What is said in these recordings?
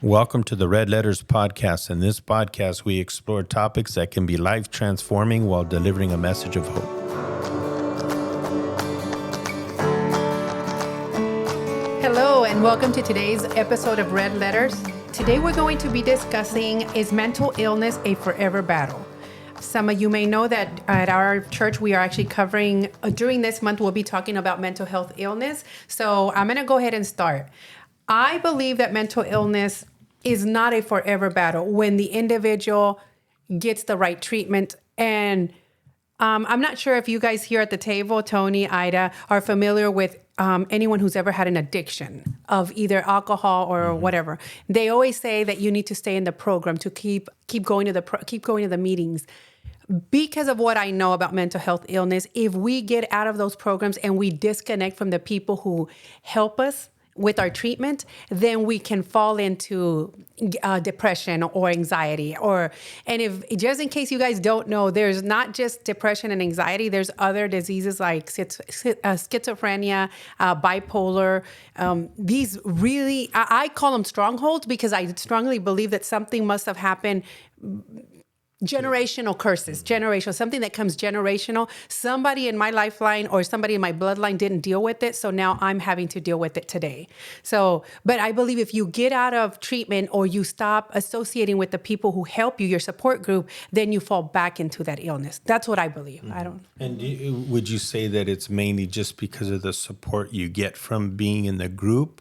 Welcome to the Red Letters Podcast. In this podcast, we explore topics that can be life-transforming while delivering a message of hope. Hello, and welcome to today's episode of Red Letters. Today we're going to be discussing, is mental illness a forever battle? Some of you may know that at our church, we are actually covering, during this month, we'll be talking about mental health illness. So I'm going to go ahead and start. I believe that mental illness is not a forever battle when the individual gets the right treatment. And I'm not sure if you guys here at the table, Tony, Ida, are familiar with anyone who's ever had an addiction of either alcohol or whatever. They always say that you need to stay in the program to keep going to the meetings. Because of what I know about mental health illness, if we get out of those programs and we disconnect from the people who help us with our treatment, then we can fall into depression or anxiety. And if just in case you guys don't know, there's not just depression and anxiety. There's other diseases like schizophrenia, bipolar. These really, I call them strongholds because I strongly believe that something must have happened. Generational curses, something that comes generational. Somebody in my lifeline or somebody in my bloodline didn't deal with it, so now I'm having to deal with it today. But I believe if you get out of treatment or you stop associating with the people who help you, your support group, then you fall back into that illness. That's what I believe. I don't. And would you say that it's mainly just because of the support you get from being in the group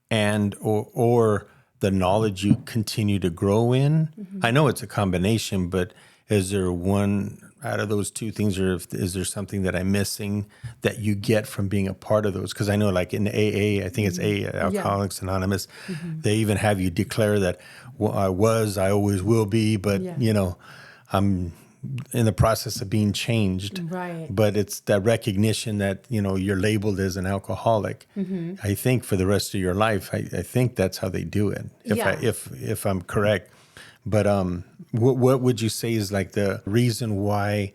and or the knowledge you continue to grow in? Mm-hmm. I know it's a combination, but is there one out of those two things, or is there something that I'm missing that you get from being a part of those? Because I know like in AA, I think it's Alcoholics Anonymous, they even have you declare that I always will be, but I'm in the process of being changed. Right. But it's that recognition that, you're labeled as an alcoholic. Mm-hmm. I think for the rest of your life, I think that's how they do it, if I'm correct. But what would you say is like the reason why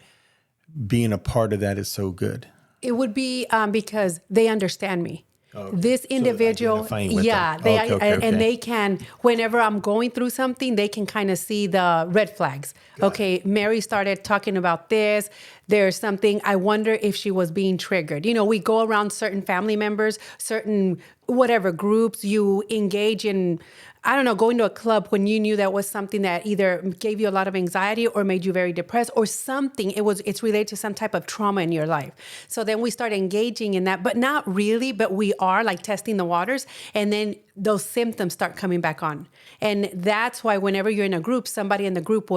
being a part of that is so good? It would be because they understand me. Okay. This individual, and they can, whenever I'm going through something, they can kind of see the red flags. Okay, Mary started talking about this. There's something, I wonder if she was being triggered. We go around certain family members, certain whatever groups you engage in. I don't know, going to a club when you knew that was something that either gave you a lot of anxiety or made you very depressed or something. It's related to some type of trauma in your life. So then we start engaging in that, but not really, but we are like testing the waters. And then those symptoms start coming back on. And that's why whenever you're in a group, somebody in the group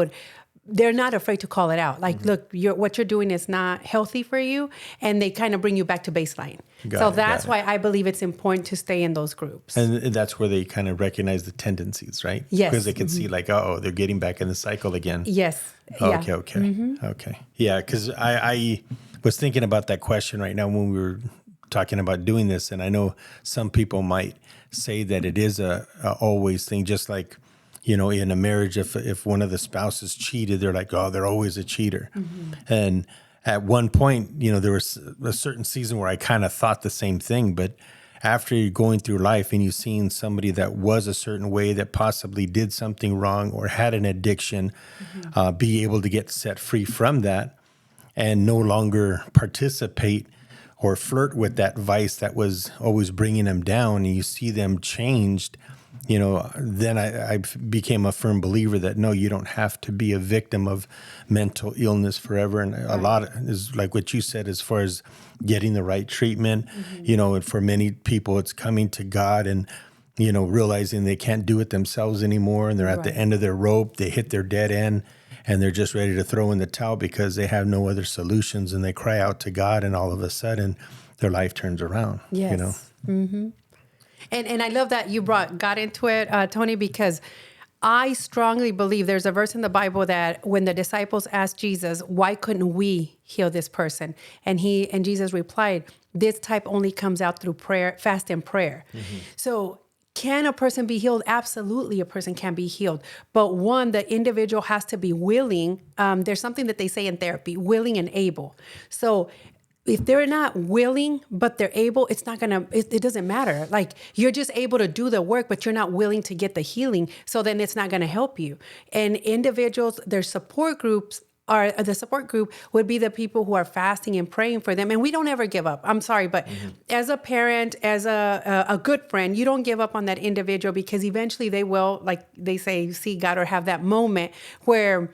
they're not afraid to call it out. Like, look, what you're doing is not healthy for you. And they kind of bring you back to baseline. That's why I believe it's important to stay in those groups. And that's where they kind of recognize the tendencies, right? Yes. Because they can see like, they're getting back in the cycle again. Yes. Okay. Mm-hmm. Okay. Yeah, because I was thinking about that question right now when we were talking about doing this. And I know some people might say that it is a always thing, just like, in a marriage, if one of the spouses cheated, they're like, they're always a cheater. Mm-hmm. And at one point, there was a certain season where I kind of thought the same thing. But after you're going through life and you've seen somebody that was a certain way that possibly did something wrong or had an addiction, be able to get set free from that and no longer participate or flirt with that vice that was always bringing them down, and you see them changed, then I became a firm believer that, no, you don't have to be a victim of mental illness forever. And a lot is like what you said, as far as getting the right treatment, and for many people, it's coming to God and, realizing they can't do it themselves anymore. And they're at the end of their rope, they hit their dead end, and they're just ready to throw in the towel because they have no other solutions. And they cry out to God, and all of a sudden their life turns around, Yes. Mm-hmm. And I love that you got into it, Tony, because I strongly believe there's a verse in the Bible that when the disciples asked Jesus, why couldn't we heal this person? And Jesus replied, this type only comes out through prayer, fast and prayer. Mm-hmm. So can a person be healed? Absolutely, a person can be healed. But one, the individual has to be willing. There's something that they say in therapy, willing and able. So if they're not willing, but they're able, it's not going to, it doesn't matter. Like you're just able to do the work, but you're not willing to get the healing. So then it's not going to help you. And individuals, their support groups are, the support group would be the people who are fasting and praying for them. And we don't ever give up. I'm sorry, but as a parent, as a good friend, you don't give up on that individual, because eventually they will, like they say, see God or have that moment where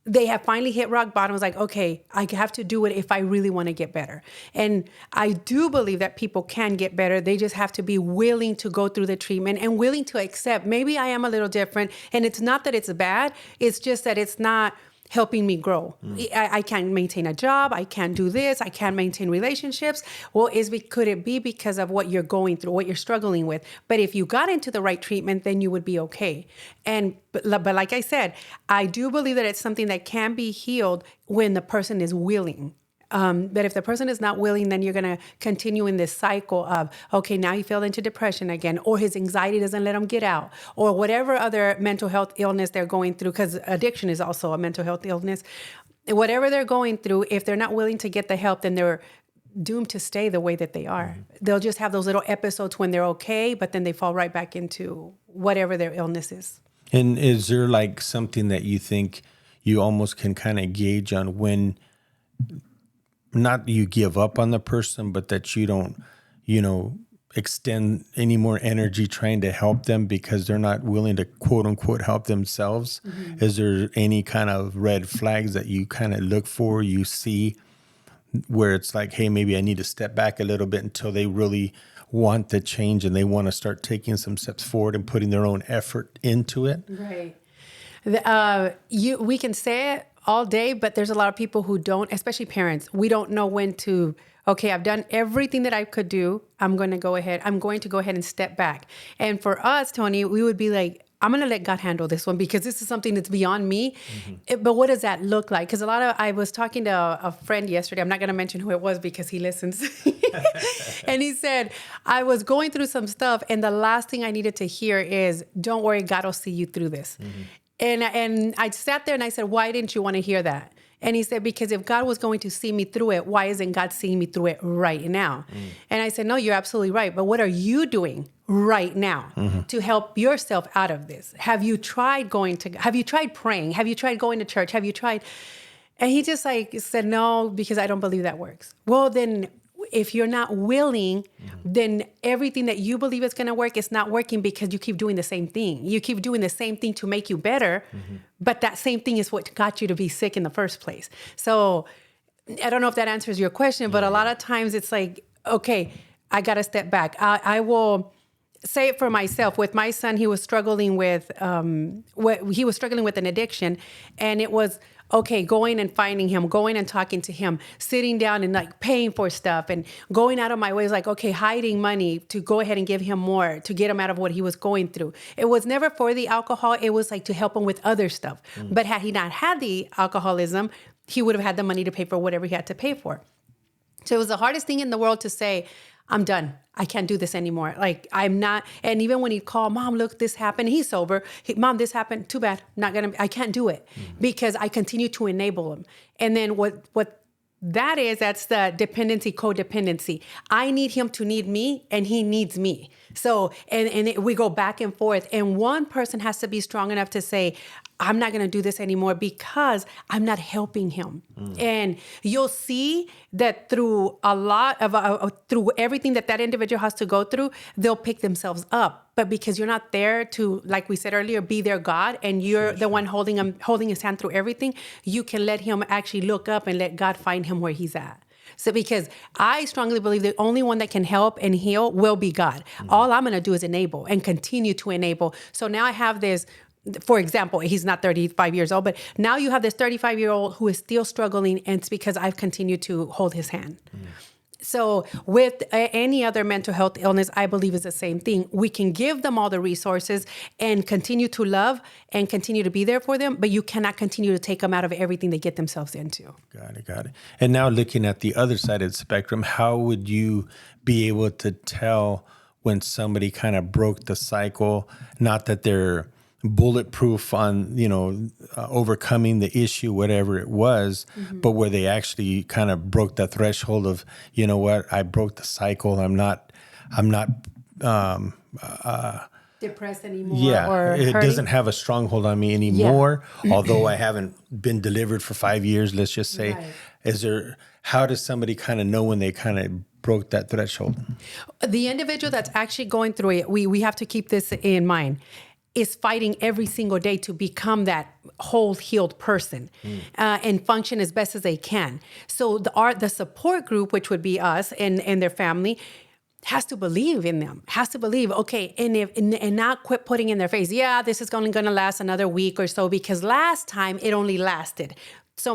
they have finally hit rock bottom. It's like, okay, I have to do it if I really want to get better. And I do believe that people can get better. They just have to be willing to go through the treatment and willing to accept, maybe I am a little different. And it's not that it's bad. It's just that it's not helping me grow. I can't maintain a job. I can't do this. I can't maintain relationships. Well, could it be because of what you're going through, what you're struggling with? But if you got into the right treatment, then you would be okay. But like I said, I do believe that it's something that can be healed when the person is willing. But if the person is not willing, then you're going to continue in this cycle of, okay, now he fell into depression again, or his anxiety doesn't let him get out, or whatever other mental health illness they're going through, because addiction is also a mental health illness. Whatever they're going through, if they're not willing to get the help, then they're doomed to stay the way that they are. They'll just have those little episodes when they're okay, but then they fall right back into whatever their illness is. And is there like something that you think you almost can kind of gauge on when, not you give up on the person, but that you don't, extend any more energy trying to help them because they're not willing to quote unquote help themselves? Is there any kind of red flags that you kind of look for, you see, where it's like, hey, maybe I need to step back a little bit until they really want the change and they want to start taking some steps forward and putting their own effort into it? Right. We can say it all day, but there's a lot of people who don't, especially parents. We don't know when to, okay, I've done everything that I could do. I'm going to go ahead and step back. And for us, Tony, we would be like, I'm going to let God handle this one because this is something that's beyond me. But what does that look like? Because I was talking to a friend yesterday. I'm not going to mention who it was because he listens. And he said, I was going through some stuff and the last thing I needed to hear is, don't worry, God will see you through this. And I sat there and I said, why didn't you want to hear that? And he said, because if God was going to see me through it, why isn't God seeing me through it right now? And I said, no, you're absolutely right. But what are you doing right now to help yourself out of this? Have you tried praying? Have you tried going to church? Have you tried? And he just said, no, because I don't believe that works. Well, then if you're not willing, then everything that you believe is going to work is not working because you keep doing the same thing. You keep doing the same thing to make you better, but that same thing is what got you to be sick in the first place. So I don't know if that answers your question, but a lot of times it's like, okay, I got to step back. I will say it for myself. With my son, he was struggling with an addiction, and it was, okay, going and finding him, going and talking to him, sitting down and like paying for stuff and going out of my way. It was like, okay, hiding money to go ahead and give him more, to get him out of what he was going through. It was never for the alcohol. It was like to help him with other stuff. But had he not had the alcoholism, he would have had the money to pay for whatever he had to pay for. So it was the hardest thing in the world to say, I'm done. I can't do this anymore. Like, I'm not. And even when he'd call, Mom, look, this happened. He's sober. Mom, this happened. Too bad. I can't do it because I continue to enable him. And then what that's the dependency, codependency. I need him to need me and he needs me. So, we go back and forth. And one person has to be strong enough to say, I'm not going to do this anymore because I'm not helping him. And you'll see that through through everything that individual has to go through, they'll pick themselves up. But because you're not there to, like we said earlier, be their God, and you're the one holding his hand through everything, you can let him actually look up and let God find him where he's at. So because I strongly believe the only one that can help and heal will be God. All I'm going to do is enable and continue to enable. So now I have this. For example, he's not 35 years old, but now you have this 35-year-old who is still struggling, and it's because I've continued to hold his hand. So with any other mental health illness, I believe is the same thing. We can give them all the resources and continue to love and continue to be there for them, but you cannot continue to take them out of everything they get themselves into. Got it. And now looking at the other side of the spectrum, how would you be able to tell when somebody kind of broke the cycle? Not that they're bulletproof on, overcoming the issue, whatever it was, but where they actually kind of broke the threshold of, you know what, I broke the cycle. I'm not, depressed anymore. yeah, or it hurting. doesn't have a stronghold on me anymore. Although I haven't been delivered for 5 years, let's just say. Right. How does somebody kind of know when they kind of broke that threshold? The individual that's actually going through it, we have to keep this in mind, is fighting every single day to become that whole healed person and function as best as they can. So the support group, which would be us and their family, has to believe in them, has to believe, okay, and not quit putting in their face, yeah, this is only going to last another week or so, because last time it only lasted so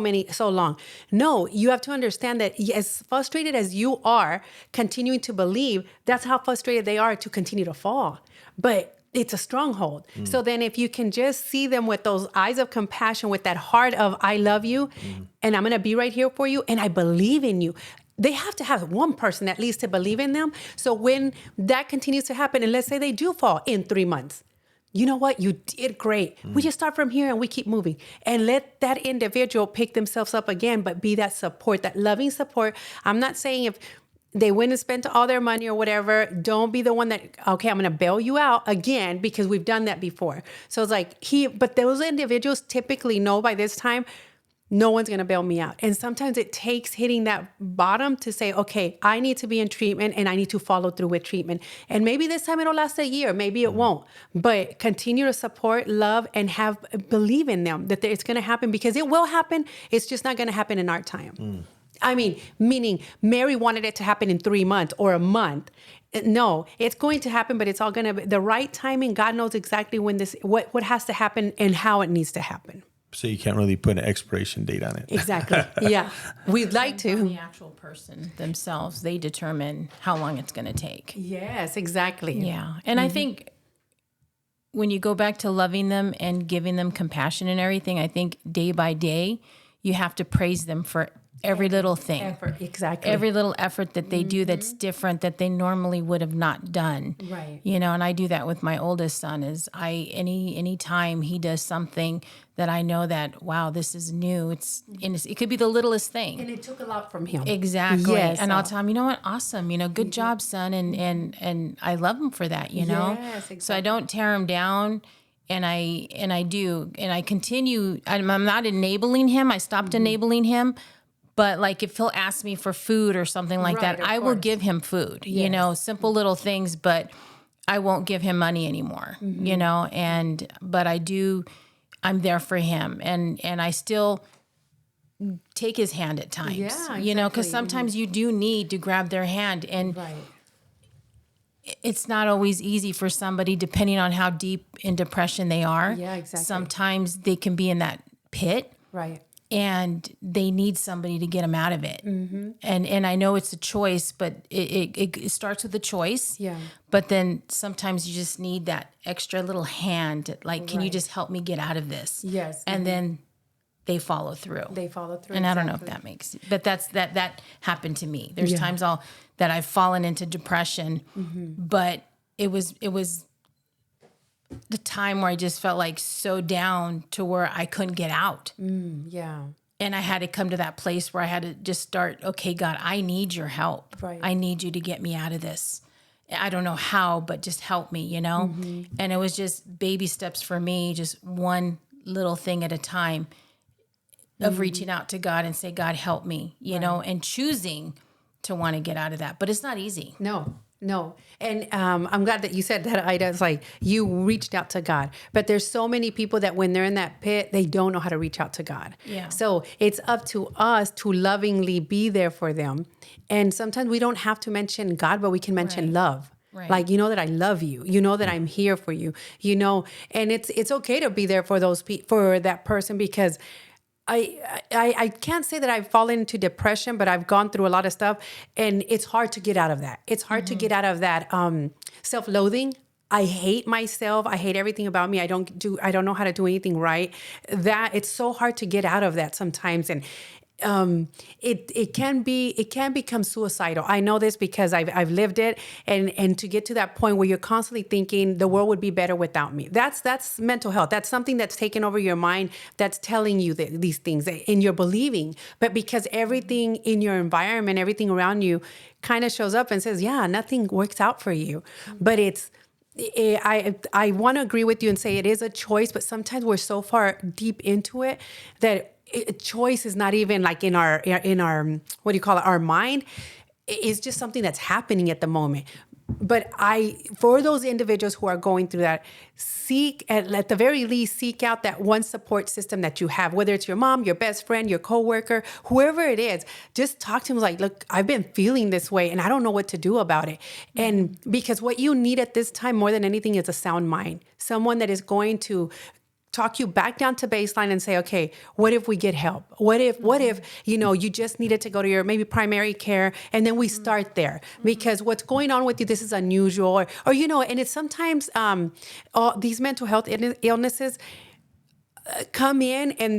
long. No, you have to understand that as frustrated as you are continuing to believe, that's how frustrated they are to continue to fall. But it's a stronghold. So then if you can just see them with those eyes of compassion, with that heart of, I love you and I'm going to be right here for you and I believe in you. They have to have one person at least to believe in them. So when that continues to happen, and let's say they do fall in 3 months, you know what? You did great. We just start from here and we keep moving. And let that individual pick themselves up again, but be that support, that loving support. I'm not saying if they went and spent all their money or whatever, don't be the one that, okay, I'm going to bail you out again, because we've done that before. So it's like but those individuals typically know by this time, no one's going to bail me out. And sometimes it takes hitting that bottom to say, okay, I need to be in treatment and I need to follow through with treatment. And maybe this time it'll last a year, maybe it won't, but continue to support, love, and believe in them that it's going to happen, because it will happen. It's just not going to happen in our time. I mean, meaning Mary wanted it to happen in 3 months or a month. No, it's going to happen, but it's all going to be the right timing. God knows exactly when what has to happen and how it needs to happen. So you can't really put an expiration date on it. Exactly. Yeah. We'd like On to. the actual person themselves, they determine how long it's going to take. Yes, exactly. Yeah. And I think when you go back to loving them and giving them compassion and everything, I think day by day, you have to praise them for every little thing. Effort. Exactly. Every little effort that they do that's different, that they normally would have not done. Right. And I do that with my oldest son. Is any time he does something that I know that, wow, this is new. It could be the littlest thing. And it took a lot from him. Exactly. Yes. And I'll tell him, you know what? Awesome. Good job, son. And I love him for that, know? Yes, exactly. So I don't tear him down. And I continue. I'm not enabling him. I stopped enabling him. But like if he'll ask me for food or something like Right, that, I will give him food, simple little things, but I won't give him money anymore, but I'm there for him. And I still take his hand at times, Yeah, because sometimes you do need to grab their hand, and Right. it's not always easy for somebody, depending on how deep in depression they are. Yeah, exactly. Sometimes they can be in that pit. Right. And they need somebody to get them out of it. Mm-hmm. And I know it's a choice, but it starts with a choice. Yeah. But then sometimes you just need that extra little hand. Like, can you just help me get out of this? Yes. And then they follow through. They follow through. And I don't know if that makes, but that happened to me. There's times that I've fallen into depression, but it was the time where I just felt like so down to where I couldn't get out. Yeah. And I had to come to that place where I had to just start, okay, God, I need your help. Right. I need you to get me out of this. I don't know how, but just help me, And it was just baby steps for me, just one little thing at a time of reaching out to God and say, God, help me, and choosing to want to get out of that. But it's not easy. No. And I'm glad that you said that, Ida. It's like you reached out to God. But there's so many people that when they're in that pit, they don't know how to reach out to God. Yeah. So it's up to us to lovingly be there for them. And sometimes we don't have to mention God, but we can mention love. Right. Like, you know that I love you. You know that I'm here for you. And it's okay to be there for for that person, because I can't say that I've fallen into depression, but I've gone through a lot of stuff, and it's hard to get out of that. It's hard to get out of that self-loathing. I hate myself. I hate everything about me. I don't know how to do anything right. That it's so hard to get out of that sometimes. And it can become suicidal. I know this because I've lived it, and to get to that point where you're constantly thinking the world would be better without me. That's mental health. That's something that's taken over your mind, that's telling you these things, and you're believing. But because everything in your environment, everything around you kind of shows up and says, yeah, nothing works out for you. But I want to agree with you and say it is a choice, but sometimes we're so far deep into it that choice is not even like in our what do you call it, our mind. It's just something that's happening at the moment. But for those individuals who are going through that, at the very least, seek out that one support system that you have, whether it's your mom, your best friend, your coworker, whoever it is. Just talk to them like, look, I've been feeling this way and I don't know what to do about it. And because what you need at this time more than anything is a sound mind, someone that is going to talk you back down to baseline and say, okay, what if we get help? What if, you just needed to go to your maybe primary care, and then we start there because what's going on with you, this is unusual, or and it's sometimes these mental health illnesses come in and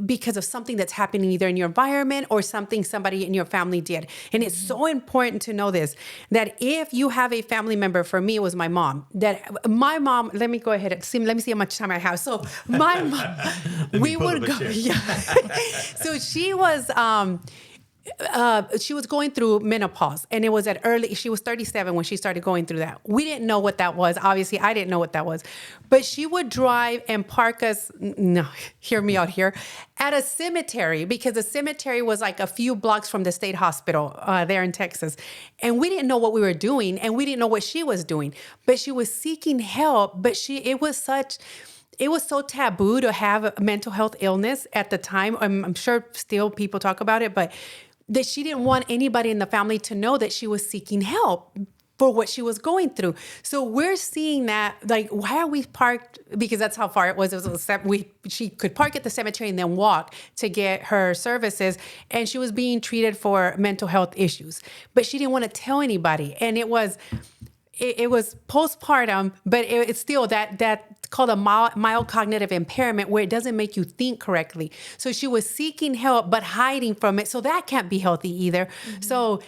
because of something that's happening either in your environment or something somebody in your family did. And it's so important to know this, that if you have a family member, for me, it was my mom, let me go ahead and let me see how much time I have. So my mom, we would go, yeah. So she was going through menopause, and it was she was 37 when she started going through that. We didn't know what that was. Obviously, I didn't know what that was. But she would drive and park us, hear me out here, at a cemetery, because the cemetery was like a few blocks from the state hospital there in Texas. And we didn't know what we were doing, and we didn't know what she was doing. But she was seeking help, but it was so taboo to have a mental health illness at the time. I'm sure still people talk about it, but that she didn't want anybody in the family to know that she was seeking help for what she was going through. So we're seeing that, like, why are we parked? Because that's how far it was. She could park at the cemetery and then walk to get her services. And she was being treated for mental health issues, but she didn't want to tell anybody. And it was postpartum, but it's still that's called a mild cognitive impairment, where it doesn't make you think correctly. So she was seeking help, but hiding from it. So that can't be healthy either. Mm-hmm. So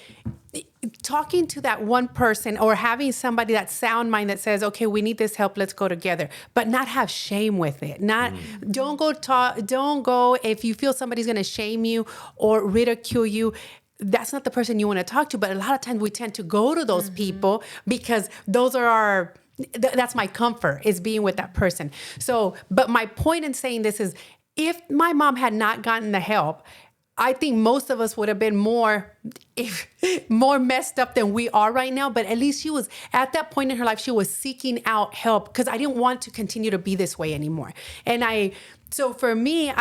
talking to that one person, or having somebody, that sound mind that says, okay, we need this help, let's go together, but not have shame with it. Don't go if you feel somebody's going to shame you or ridicule you. That's not the person you want to talk to. But a lot of times we tend to go to those people because those are that's my comfort, is being with that person. So, but my point in saying this is, if my mom had not gotten the help, I think most of us would have been more messed up than we are right now. But at least she was at that point in her life, she was seeking out help, because I didn't want to continue to be this way anymore. And so for me,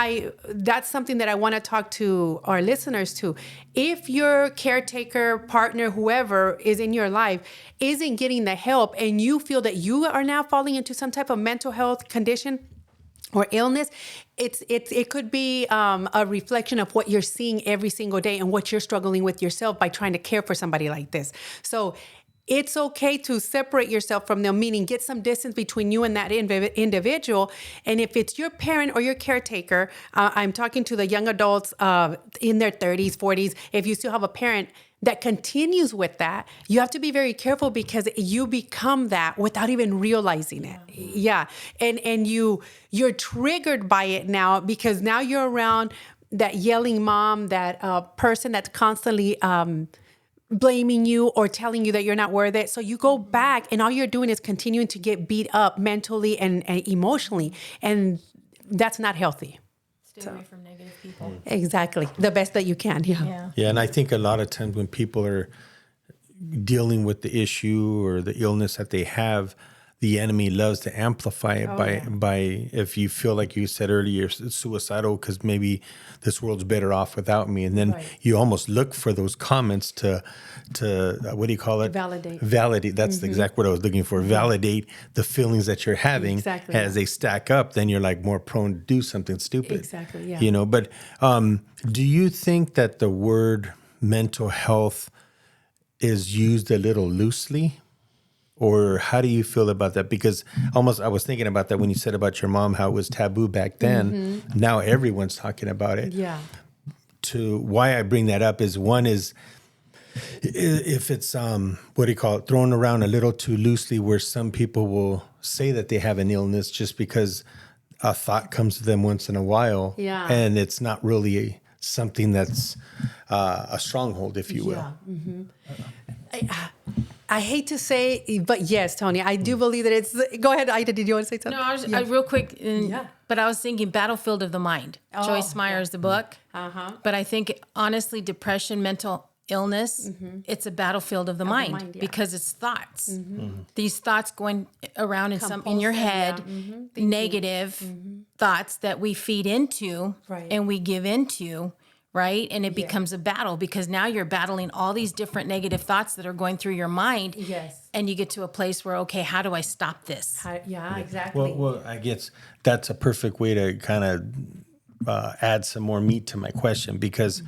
that's something that I want to talk to our listeners to. If your caretaker, partner, whoever is in your life isn't getting the help, and you feel that you are now falling into some type of mental health condition or illness, it could be a reflection of what you're seeing every single day and what you're struggling with yourself by trying to care for somebody like this. So it's okay to separate yourself from them, meaning get some distance between you and that individual. And if it's your parent or your caretaker, I'm talking to the young adults in their 30s, 40s. If you still have a parent that continues with that, you have to be very careful, because you become that without even realizing it. Yeah. And you're triggered by it now, because now you're around that yelling mom, that person that's constantly blaming you or telling you that you're not worth it. So you go back, and all you're doing is continuing to get beat up mentally and emotionally. And that's not healthy. Stay away from negative people. Exactly. The best that you can. Yeah. Yeah. And I think a lot of times when people are dealing with the issue or the illness that they have, the enemy loves to amplify it by if you feel like you said earlier, it's suicidal because maybe this world's better off without me. And then you almost look for those comments to what do you call it? Validate. That's the exact word I was looking for. Validate the feelings that you're having as they stack up. Then you're like more prone to do something stupid. Exactly. Yeah. But do you think that the word mental health is used a little loosely? Or how do you feel about that? Because I was thinking about that when you said about your mom, how it was taboo back then. Now everyone's talking about it. Yeah. to why I bring that up is one is if it's what do you call it, thrown around a little too loosely, where some people will say that they have an illness just because a thought comes to them once in a while, and it's not really something that's a stronghold, if you will. I hate to say, but yes, Tony, I do believe that it's. Go ahead, Ida. Did you want to say something? No, I real quick. But I was thinking Battlefield of the Mind. Joyce Meyer's the book. But I think honestly, depression, mental illness, it's a battlefield of the mind because it's thoughts. These thoughts going around in your head, negative thoughts that we feed into and we give into. Right. And it becomes a battle because now you're battling all these different negative thoughts that are going through your mind. Yes. And you get to a place where, okay, how do I stop this? Exactly. Well, I guess that's a perfect way to kind of add some more meat to my question because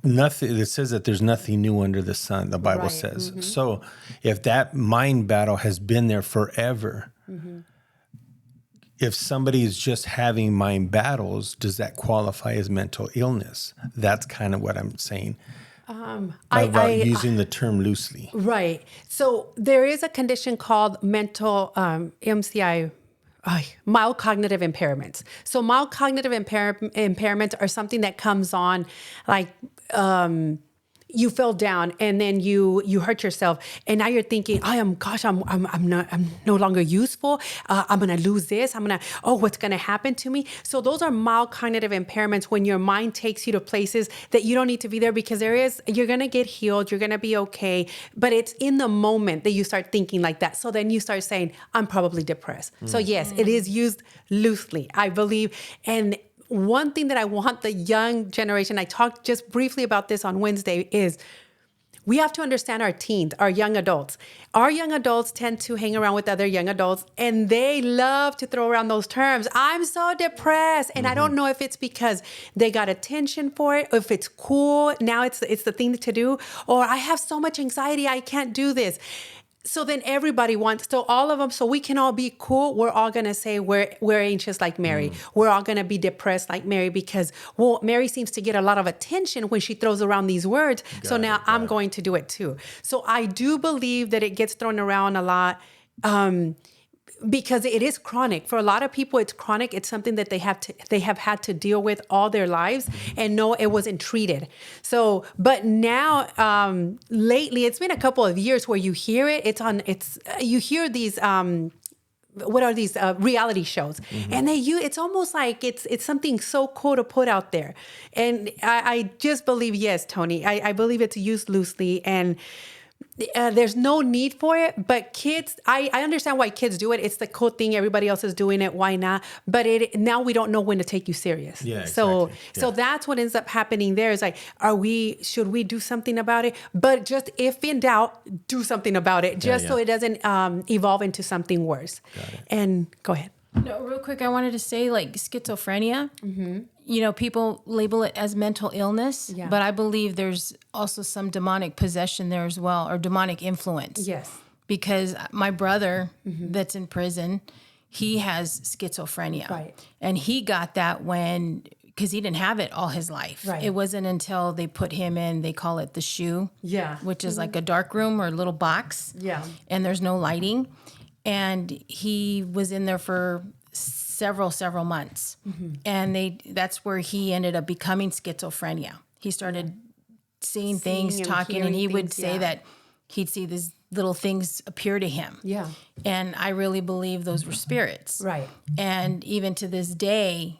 nothing, it says that there's nothing new under the sun, the Bible says. So if that mind battle has been there forever, if somebody is just having mind battles, does that qualify as mental illness? That's kind of what I'm saying about using the term loosely. Right. So there is a condition called mental MCI, mild cognitive impairments. So mild cognitive impairments are something that comes on like you fell down and then you hurt yourself and now you're thinking, I'm no longer useful. I'm going to lose this. What's going to happen to me? So those are mild cognitive impairments when your mind takes you to places that you don't need to be there because you're going to get healed. You're going to be okay. But it's in the moment that you start thinking like that. So then you start saying, I'm probably depressed. So yes, it is used loosely, I believe. And one thing that I want the young generation, I talked just briefly about this on Wednesday, is we have to understand our teens, our young adults. Our young adults tend to hang around with other young adults and they love to throw around those terms. I'm so depressed. And I don't know if it's because they got attention for it, or if it's cool. Now it's the thing to do, or I have so much anxiety, I can't do this. So then everybody wants, so all of them, so we can all be cool. We're all going to say we're anxious like Mary. We're all going to be depressed like Mary because, well, Mary seems to get a lot of attention when she throws around these words. So now I'm going to do it too. So I do believe that it gets thrown around a lot. Because it is chronic. For a lot of people, it's chronic. It's something that they have had to deal with all their lives and no, it wasn't treated. So, but now, lately, it's been a couple of years where you hear it. You hear these, what are these reality shows? And it's almost like it's something so cool to put out there. And I just believe, yes, Tony, I believe it's used loosely and there's no need for it, but kids, I understand why kids do it. It's the cool thing. Everybody else is doing it. Why not? But now we don't know when to take you serious. Yeah, exactly. So that's what ends up happening there is like, should we do something about it? But just if in doubt, do something about it just so it doesn't evolve into something worse. And go ahead. No, real quick, I wanted to say like schizophrenia, people label it as mental illness, but I believe there's also some demonic possession there as well, or demonic influence. Yes. Because my brother that's in prison, he has schizophrenia. Right. And he got that because he didn't have it all his life. Right. It wasn't until they put him in, they call it the SHU, which is like a dark room or a little box. Yeah. And there's no lighting. And he was in there for several months. And that's where he ended up becoming schizophrenia. He started seeing things, talking, and he would say that he'd see these little things appear to him. Yeah. And I really believe those were spirits. Right. And even to this day,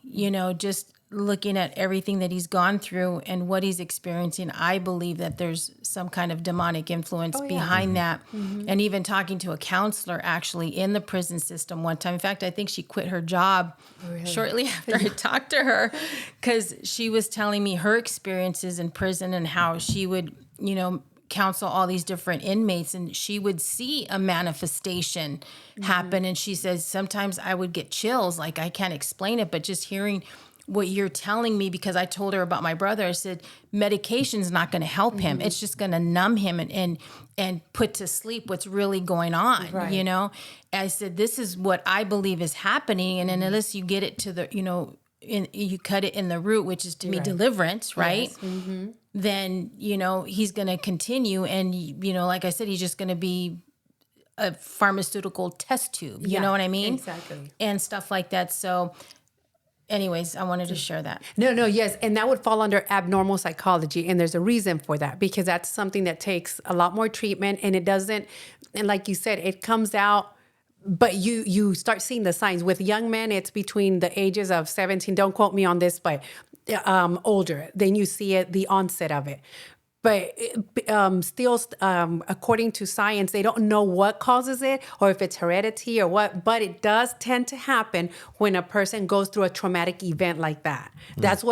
just looking at everything that he's gone through and what he's experiencing, I believe that there's some kind of demonic influence behind that. And even talking to a counselor actually in the prison system one time. In fact, I think she quit her job shortly after I talked to her because she was telling me her experiences in prison and how she would, counsel all these different inmates and she would see a manifestation happen. And she says, sometimes I would get chills, like I can't explain it, but just hearing what you're telling me, because I told her about my brother, I said, medication's not going to help him. It's just going to numb him and put to sleep what's really going on, I said, this is what I believe is happening. And then unless you get it to the, you cut it in the root, which is to me deliverance, right? Yes. Mm-hmm. Then, he's going to continue. And, like I said, he's just going to be a pharmaceutical test tube. You know what I mean? Exactly. And stuff like that. So anyways, I wanted to share that. No, yes. And that would fall under abnormal psychology. And there's a reason for that, because that's something that takes a lot more treatment, and it doesn't, and like you said, it comes out, but you start seeing the signs. With young men, it's between the ages of 17, don't quote me on this, but older. Then you see it, the onset of it. But still, according to science, they don't know what causes it or if it's heredity or what, but it does tend to happen when a person goes through a traumatic event like that. That's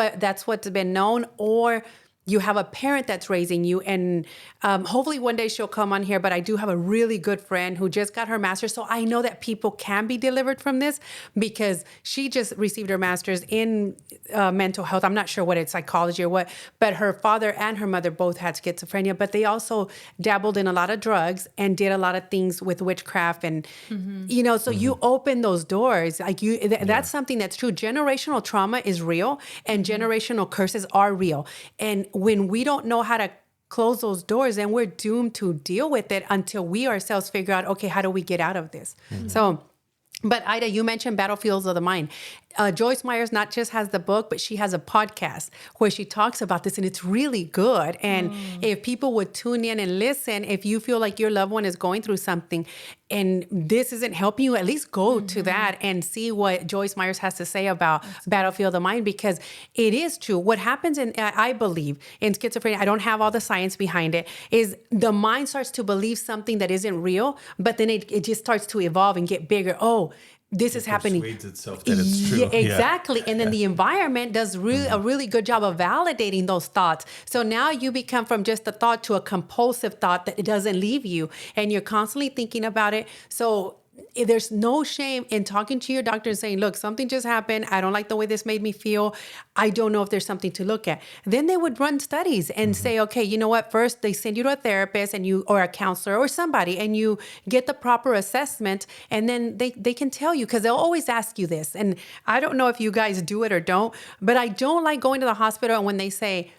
what's been known. Or you have a parent that's raising you, and hopefully one day she'll come on here, but I do have a really good friend who just got her master's. So I know that people can be delivered from this, because she just received her master's in mental health. I'm not sure what it's, psychology or what, but her father and her mother both had schizophrenia, but they also dabbled in a lot of drugs and did a lot of things with witchcraft. And, so you open those doors. Like that's something that's true. Generational trauma is real, and generational curses are real. And when we don't know how to close those doors, then we're doomed to deal with it until we ourselves figure out, okay, how do we get out of this? So, but Ida, you mentioned Battlefields of the Mind. Joyce Myers not just has the book, but she has a podcast where she talks about this, and it's really good. And if people would tune in and listen, if you feel like your loved one is going through something and this isn't helping you, at least go to that and see what Joyce Myers has to say about Battlefield of the Mind, because it is true. What happens I believe, in schizophrenia, I don't have all the science behind it, is the mind starts to believe something that isn't real, but then it just starts to evolve and get bigger. Oh, this is happening. Persuades itself that it's true. Yeah, exactly. And then the environment does a really good job of validating those thoughts. So now you become from just a thought to a compulsive thought that it doesn't leave you, and you're constantly thinking about it. So there's no shame in talking to your doctor and saying, look, something just happened. I don't like the way this made me feel. I don't know if there's something to look at. Then they would run studies and say, okay, you know what? First, they send you to a therapist or a counselor or somebody, and you get the proper assessment. And then they can tell you, because they'll always ask you this. And I don't know if you guys do it or don't, but I don't like going to the hospital and when they say,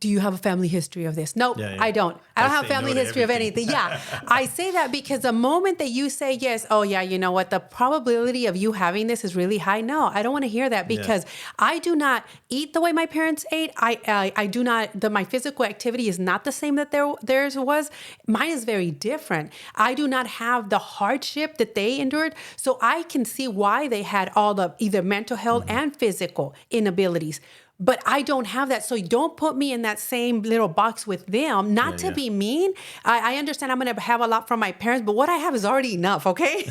do you have a family history of this? Nope, I don't. I don't have a family history of anything. Yeah. I say that because the moment that you say yes, oh yeah, you know what? The probability of you having this is really high. No, I don't want to hear that, because I do not eat the way my parents ate. I do not, my physical activity is not the same that theirs was. Mine is very different. I do not have the hardship that they endured. So I can see why they had all the either mental health and physical inabilities. But I don't have that. So don't put me in that same little box with them. Not to be mean. I understand I'm going to have a lot from my parents, but what I have is already enough, okay?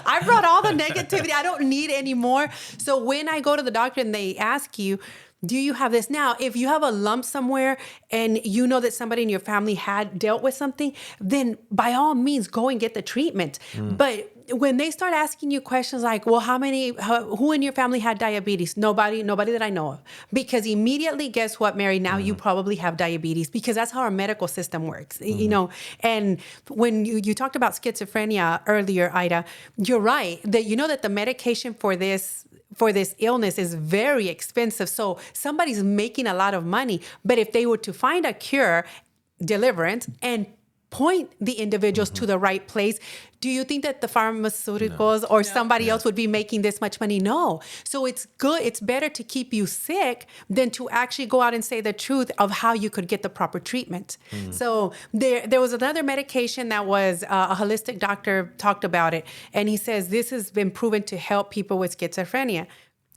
I brought all the negativity. I don't need any more. So when I go to the doctor and they ask you, do you have this? Now, if you have a lump somewhere and you know that somebody in your family had dealt with something, then by all means, go and get the treatment. But when they start asking you questions like, well, who in your family had diabetes? Nobody that I know of. Because immediately, guess what, Mary? Now you probably have diabetes, because that's how our medical system works, you know. And when you talked about schizophrenia earlier, Ida, you're right that you know that the medication for this illness is very expensive. So somebody's making a lot of money. But if they were to find a cure, deliverance, and point the individuals to the right place, do you think that the pharmaceuticals or somebody else would be making this much money? No. So it's good. It's better to keep you sick than to actually go out and say the truth of how you could get the proper treatment. So there was another medication that was a holistic doctor talked about it. And he says, this has been proven to help people with schizophrenia.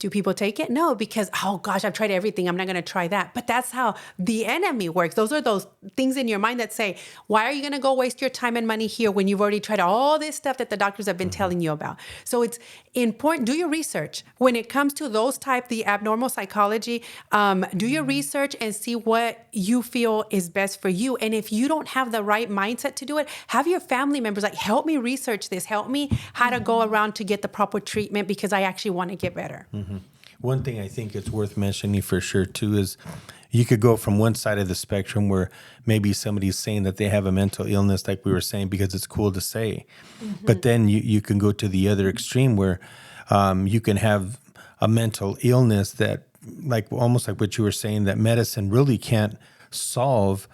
Do people take it? No, because, oh gosh, I've tried everything. I'm not going to try that. But that's how the enemy works. Those are those things in your mind that say, why are you going to go waste your time and money here when you've already tried all this stuff that the doctors have been telling you about? So it's important. Do your research. When it comes to those the abnormal psychology, do your research and see what you feel is best for you. And if you don't have the right mindset to do it, have your family members like, help me research this. Help me how to go around to get the proper treatment, because I actually want to get better. One thing I think it's worth mentioning for sure too is you could go from one side of the spectrum where maybe somebody's saying that they have a mental illness, like we were saying, because it's cool to say. But then you can go to the other extreme where you can have a mental illness that, like almost like what you were saying, that medicine really can't solve,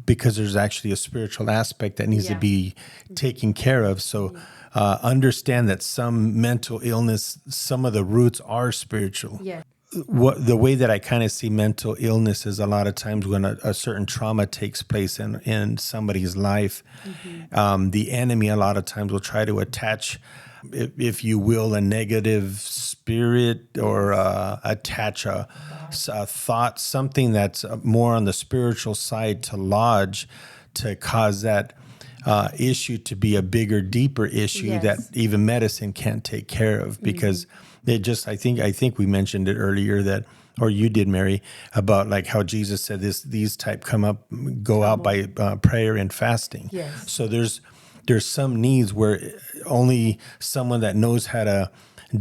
because there's actually a spiritual aspect that needs to be taken care of. So understand that some mental illness, some of the roots are spiritual. Yeah. The way that I kind of see mental illness is a lot of times when a certain trauma takes place in somebody's life, the enemy a lot of times will try to attach, if you will, a negative spirit, or attach a thought, something that's more on the spiritual side, to lodge, to cause that issue to be a bigger, deeper issue that even medicine can't take care of, because it just, I think we mentioned it earlier, that, or you did, Mary, about like how Jesus said these type go out by prayer and fasting. Yes. So there's some needs where only someone that knows how to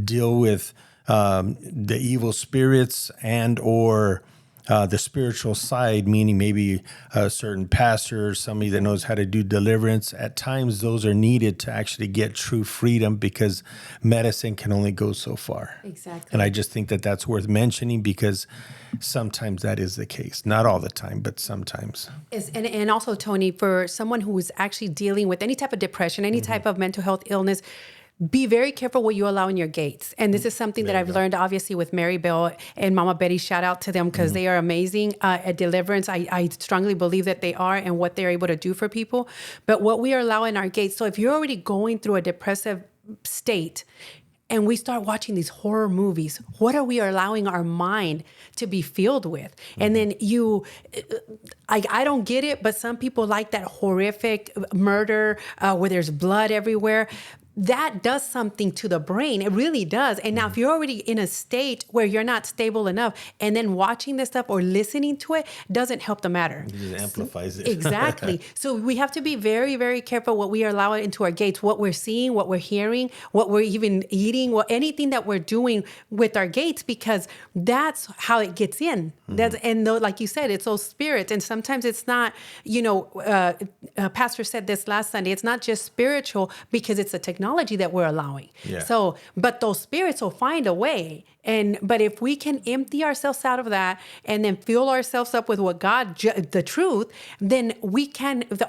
deal with the evil spirits and or the spiritual side, meaning maybe a certain pastor or somebody that knows how to do deliverance. At times, those are needed to actually get true freedom, because medicine can only go so far. Exactly. And I just think that that's worth mentioning, because sometimes that is the case. Not all the time, but sometimes. And also, Tony, for someone who is actually dealing with any type of depression, any type of mental health illness, be very careful what you allow in your gates. And this is something that I've learned, obviously, with Mary Bell and Mama Betty. Shout out to them, because they are amazing at deliverance. I strongly believe that they are, and what they're able to do for people. But what we are allowing our gates. So if you're already going through a depressive state, and we start watching these horror movies, what are we allowing our mind to be filled with? And then I don't get it, but some people like that horrific murder where there's blood everywhere. That does something to the brain. It really does. And now if you're already in a state where you're not stable enough, and then watching this stuff or listening to it doesn't help the matter. It just amplifies it. Exactly. So we have to be very, very careful what we allow into our gates, what we're seeing, what we're hearing, what we're even eating, anything that we're doing with our gates, because that's how it gets in. Like you said, it's those spirits. And sometimes it's not, Pastor said this last Sunday, it's not just spiritual, because it's a technology that we're allowing. Yeah. So, but those spirits will find a way. But if we can empty ourselves out of that and then fill ourselves up with what God, the truth, then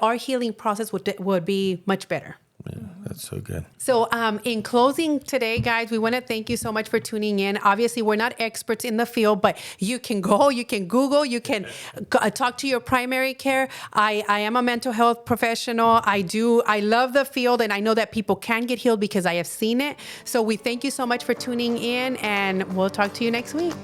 our healing process would be much better. Yeah, that's so good. So in closing today, guys, we want to thank you so much for tuning in. Obviously, we're not experts in the field, but you can Google, you can talk to your primary care. I am a mental health professional. I love the field, and I know that people can get healed because I have seen it. So we thank you so much for tuning in, and we'll talk to you next week.